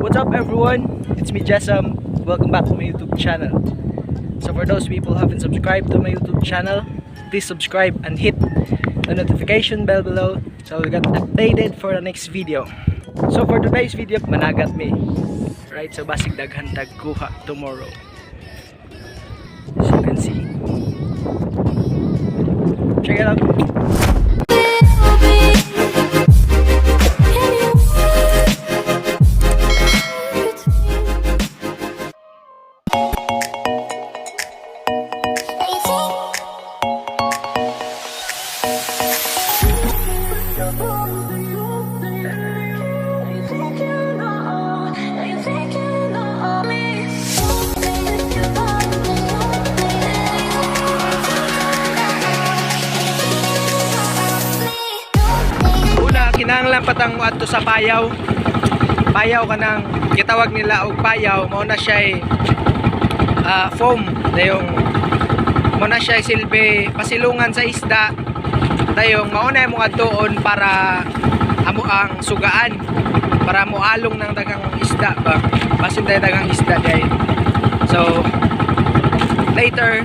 What's up everyone? It's me Jessam. Welcome back to my YouTube channel. So for those people who haven't subscribed to my YouTube channel, please subscribe and hit the notification bell below so we get updated for the next video. So for today's video, managat me. Right, so basig daghan kuha tomorrow. As you can see. Check it out. Kinahanglan patang adto sa payaw. Payaw kanang gitawag nila og payaw, mao na siya foam dayong mao na siya silbi pasilungan sa isda. Dayong mao na mo adtoon para amo ang sugaan, para mo along ng dagang isda ba. Basin tayo dagang isda day. So later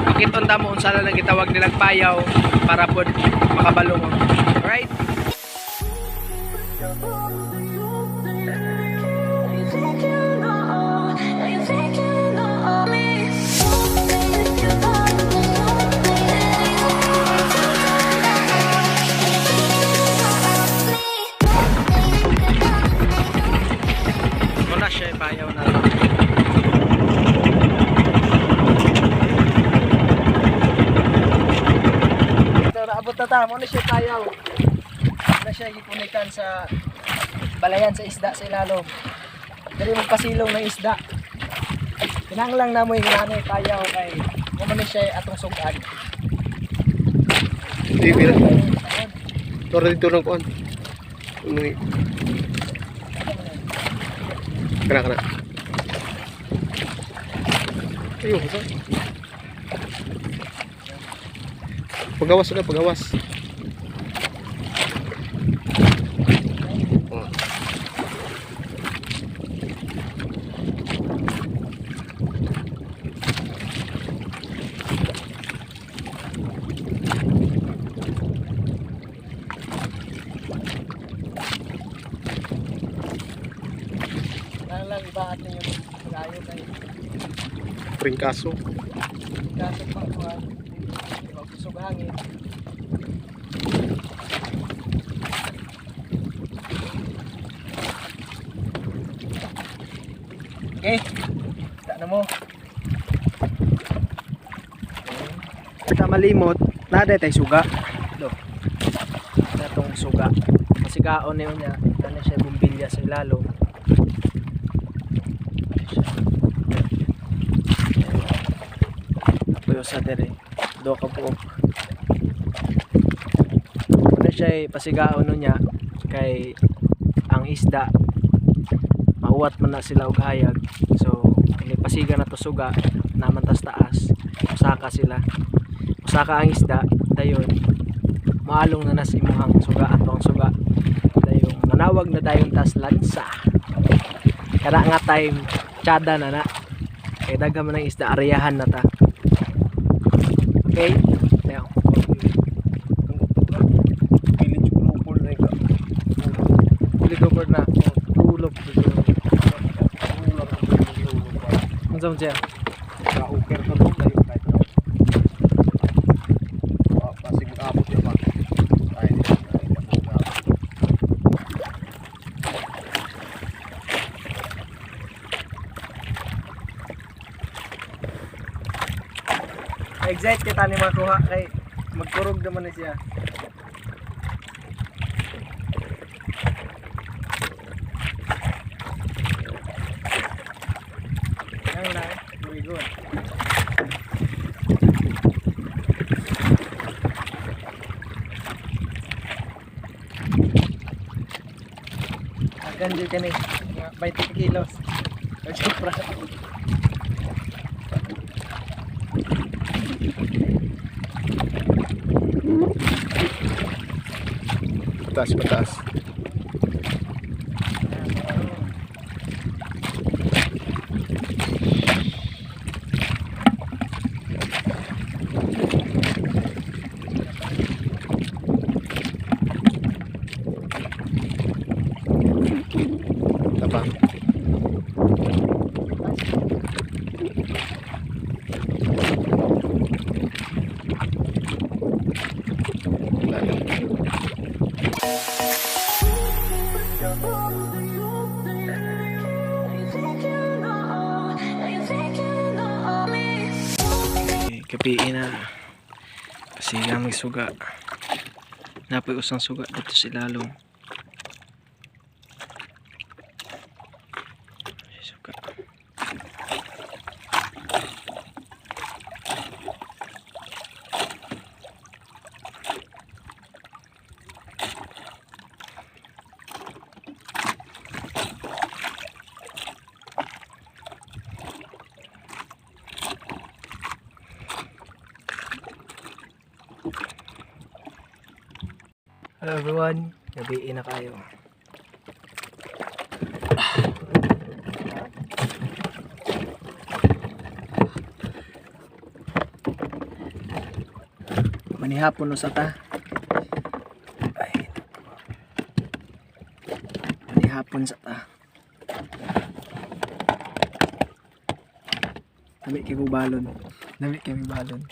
makiton ta mo unsa na gitawag nilang payaw para pod makabalong. Alright? Muna siya payaw na lang. Ito naabot na ta. Muna siya payaw. Na siya ipunikan sa balayan sa isda sa ilalom. Dali magpasilong ng isda. Kinahanglan na mo yung nanay payaw kay kumano siya atong sugan. Hindi na. Tora dito lang kuan. Unoy. Kana. Ayo, sa. Pagawas na, pagawas. Lang ibaat niyo yung kaayu kay Pringkaso. kaso pa ko magsusog hangin. Okay, na mo. Sa malimot, nada tay suga. Do. Natong suga. Masigaon niyo niya, na siya bumbilya sa ilalo. Sa dere do ka po ano siya pasigaon no niya kay ang isda mauwat man na sila og hayag, so pasiga na to suga naman tas taas usaka sila usaka ang isda dayon maalong na nas imuhang suga ato ang suga dayon nanawag na dayon tas lansa kada nga time tsada na na kay daghan man ang isda areyahan na ta. Okay, now. Village global na ka. Global na. Tulog. Unsa man siya? Ka-oker ka dong dayo kahit na. Pasig abot ya ba. Ay, excited kita ni makuha kay magkurog naman na siya. Yan na, very good. Agan dyan ka ni, 20 kilos. Pag-supra. Pataas, pataas. ba? Kapiin na kasi gamig suga, napay usang suga dito sa ilalom. Suga Hello everyone, gabiin na kayo. Manihapon no sa ta. Ay. Manihapon sa ta. Dami kay balon. Dami kay balon.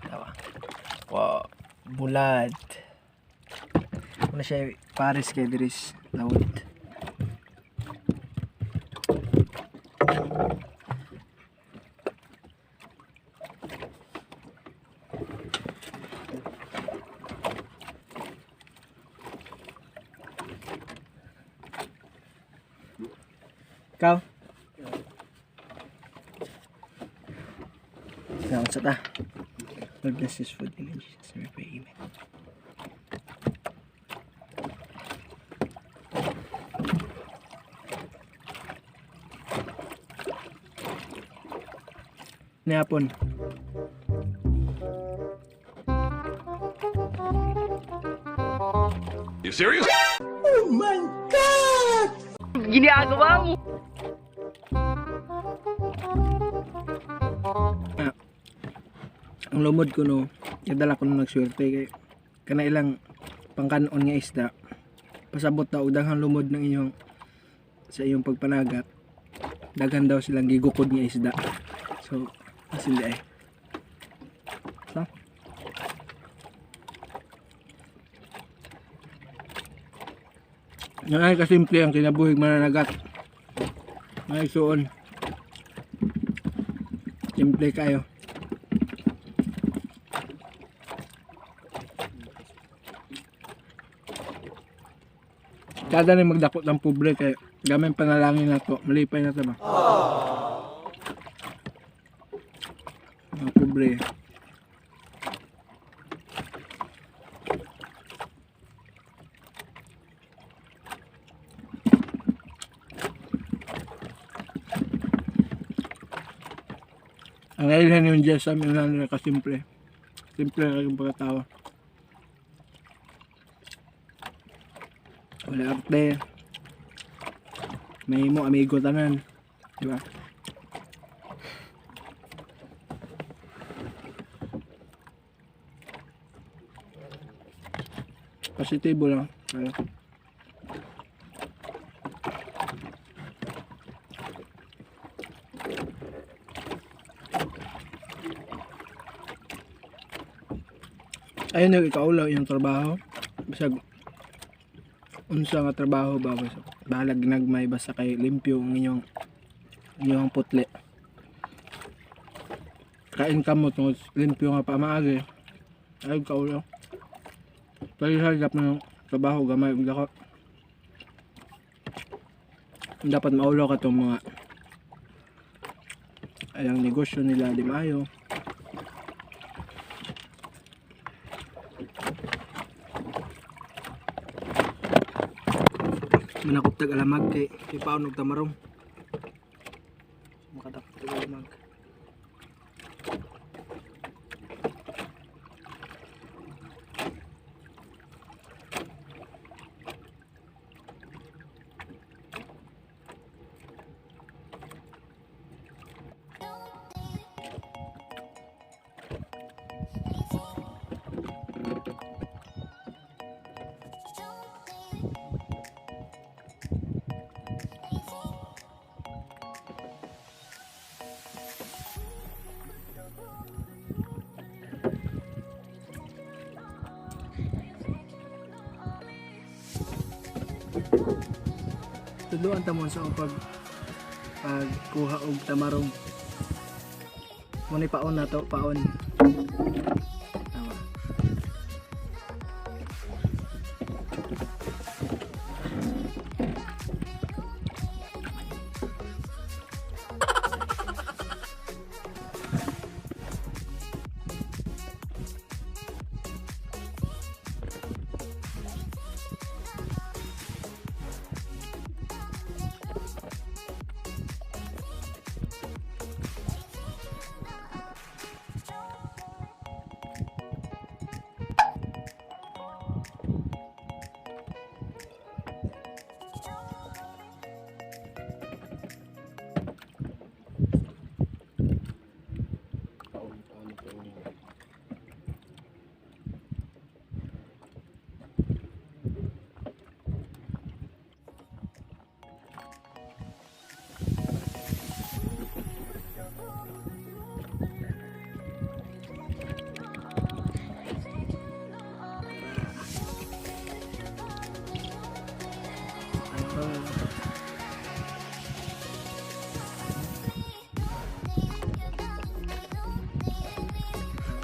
Tawa. Wow, bulad. Ano siya pares kay diris lawod. Ikaw? Salamat sa ta. Lord bless this food in Jesus' name we pray, amen. Nihapon. You serious? Oh my God! Ginagawa mo! Ang lumod ko no, kadala ko nung nagswerte kay kana ilang pangkanon nga isda. Pasabot ta og daghang lumod ng inyong sa iyong pagpanagat. Daghan daw silang gigukod nga isda. So, asindi ay. So, yan ay kasimple ang kinabuhig mananagat. May suon. Simple kayo. Kada rin magdakot ng pobre kay gamay panalangin na to. Malipay na to ba? Mga pobre. Ang nailan yung Diyos sa amin na kasimple. Simple na yung pagkatawa. Wala arte. May mo amigo tanan. Diba? Positibo lang. Ayun na ikaulaw yung trabaho. Bisag unsa nga trabaho ba basta balag ginagmay basta kay limpyo ang inyong putle. Kain ka mo tungod limpyo nga pamaagi. Ay kaulaw. Pwede hagap ng trabaho gamay ug dako. Dapat maulaw ka tong mga ayang negosyo nila di maayo. Manakop tag alamag kay paon og tamarong. Makadakop tag alamag. tudloan ta mo sa pagkuha og tamarong. Muni paon na to, paon. Tama.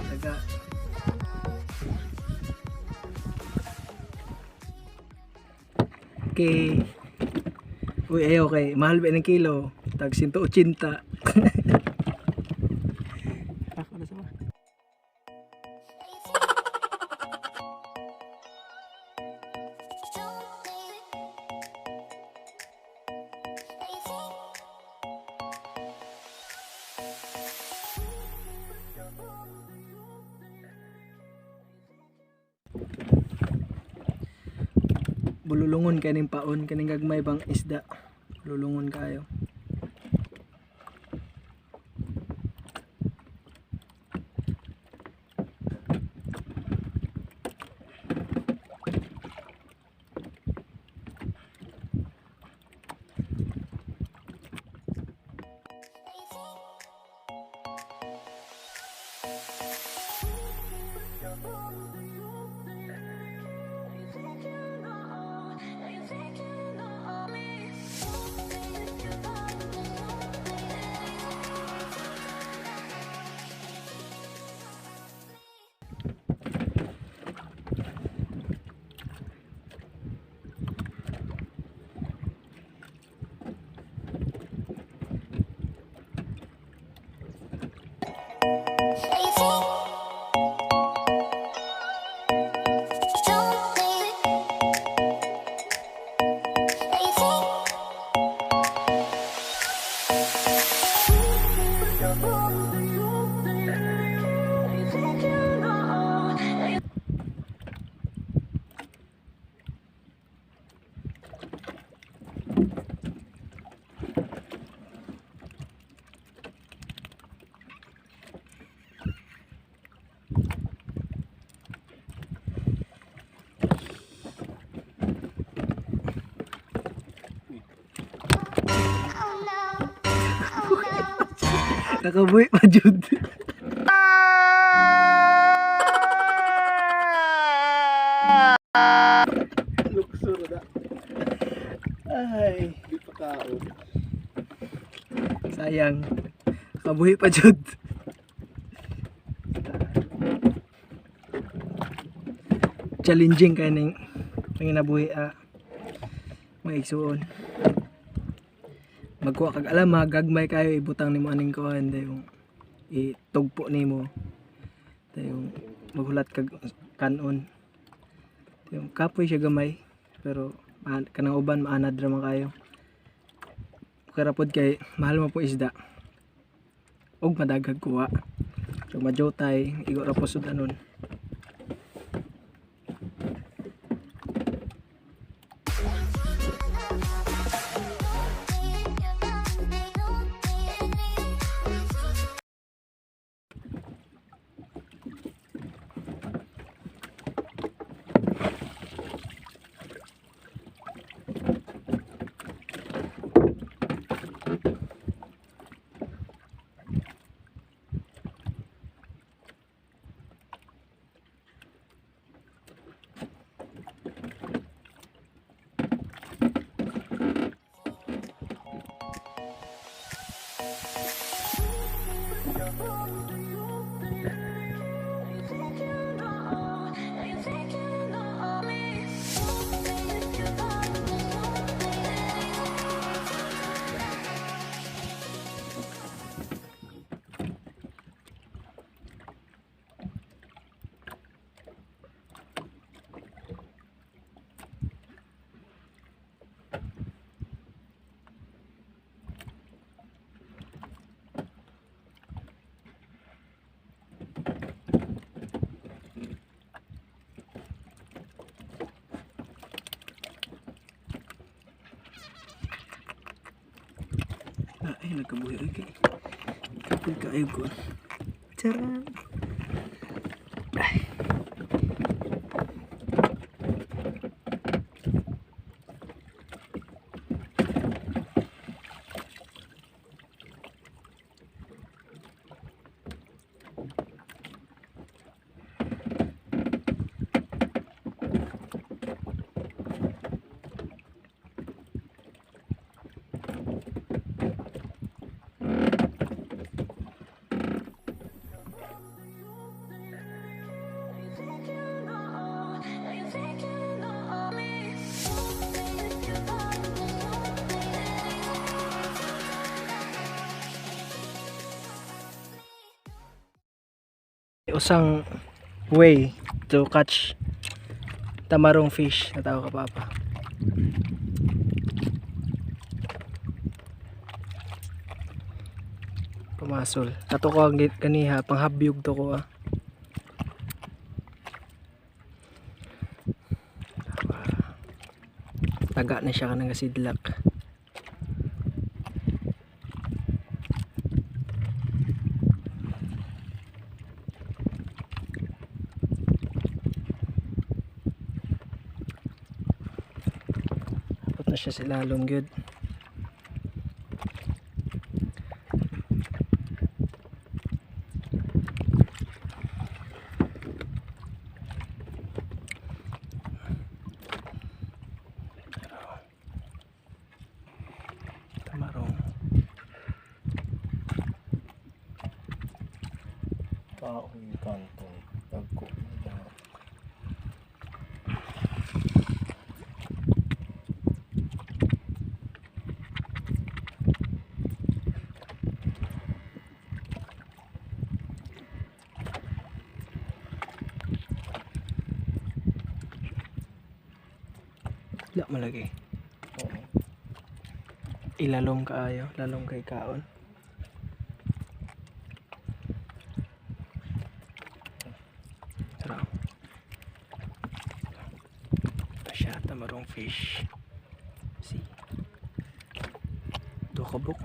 Dagat. Okay. Uy, ayaw kay mahal ba ng kilo? Tag 180. Ako na sama. Bululungon kaning paon kaning gagmay bang isda. Bululungon kayo. Kakapuy pa jud. Luksur da. Ay, Di pa kaon. sayang. Kakabuhi pa jud. Challenging kaning panginabuhi maigsuon. Magkuha kag alam gagmay kayo ibutang nimo aning kuan yung itugpo nimo. Yung maghulat kag kanon. Yung kapoy siya gamay pero kanang uban maanad ra man kayo. Kaya pod kay mahal mo po isda. Og madagag kuha. So majotay igo ra po sud anon. Ay, nagkabuhi. Okay. Kapag kaayu ko. Charan. Ay. Usang way to catch tamarong fish na tao kapapa. Pumasol. Ato ko ang kaniha panghabyog to ko Taga na siya kanang kasidlak. Na siya sa ilalong gyud. Tamarong Kahoy kantong dagko. wala malagi. Ilalom kaayo, lalom kay kaon. Sarap. Siya tamarong fish. See. Do kabok.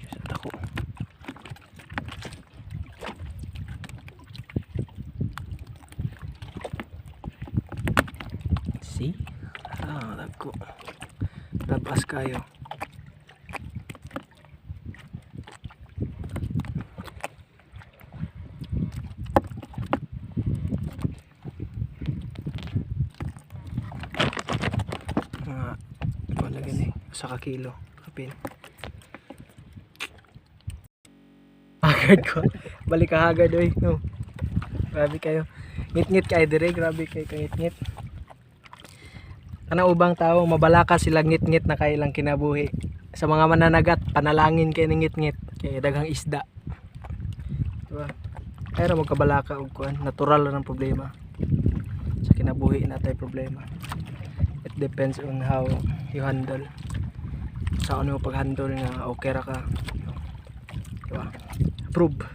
Sa dako. See? Dagko. Tapas kayo. Wala gani. Sa kilo. Kapin. Agad ko. Balik ka agad oy. No. Grabe kayo. Ngit-ngit kayo dire. Grabe kayo ngit-ngit. Kanang ubang tao mabalaka sila ngit-ngit na kay ilang kinabuhi. Sa mga mananagat panalangin kay ngit-ngit kay daghang isda. Diba? Pero magkabalaka og kuan, natural lang ang problema. Sa kinabuhi natay problema. It depends on how you handle. Sa ano mo pag-handle nga okay ra ka. Diba? Approve.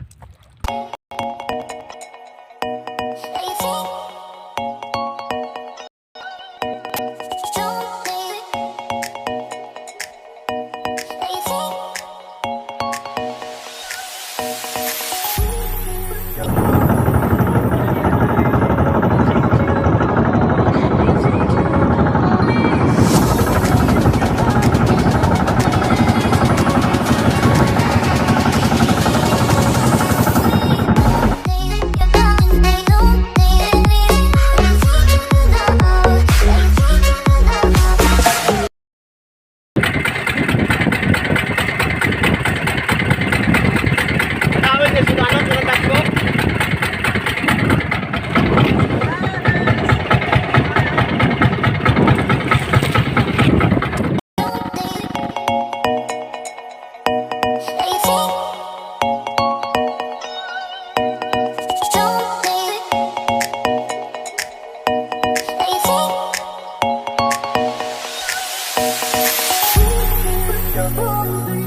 Your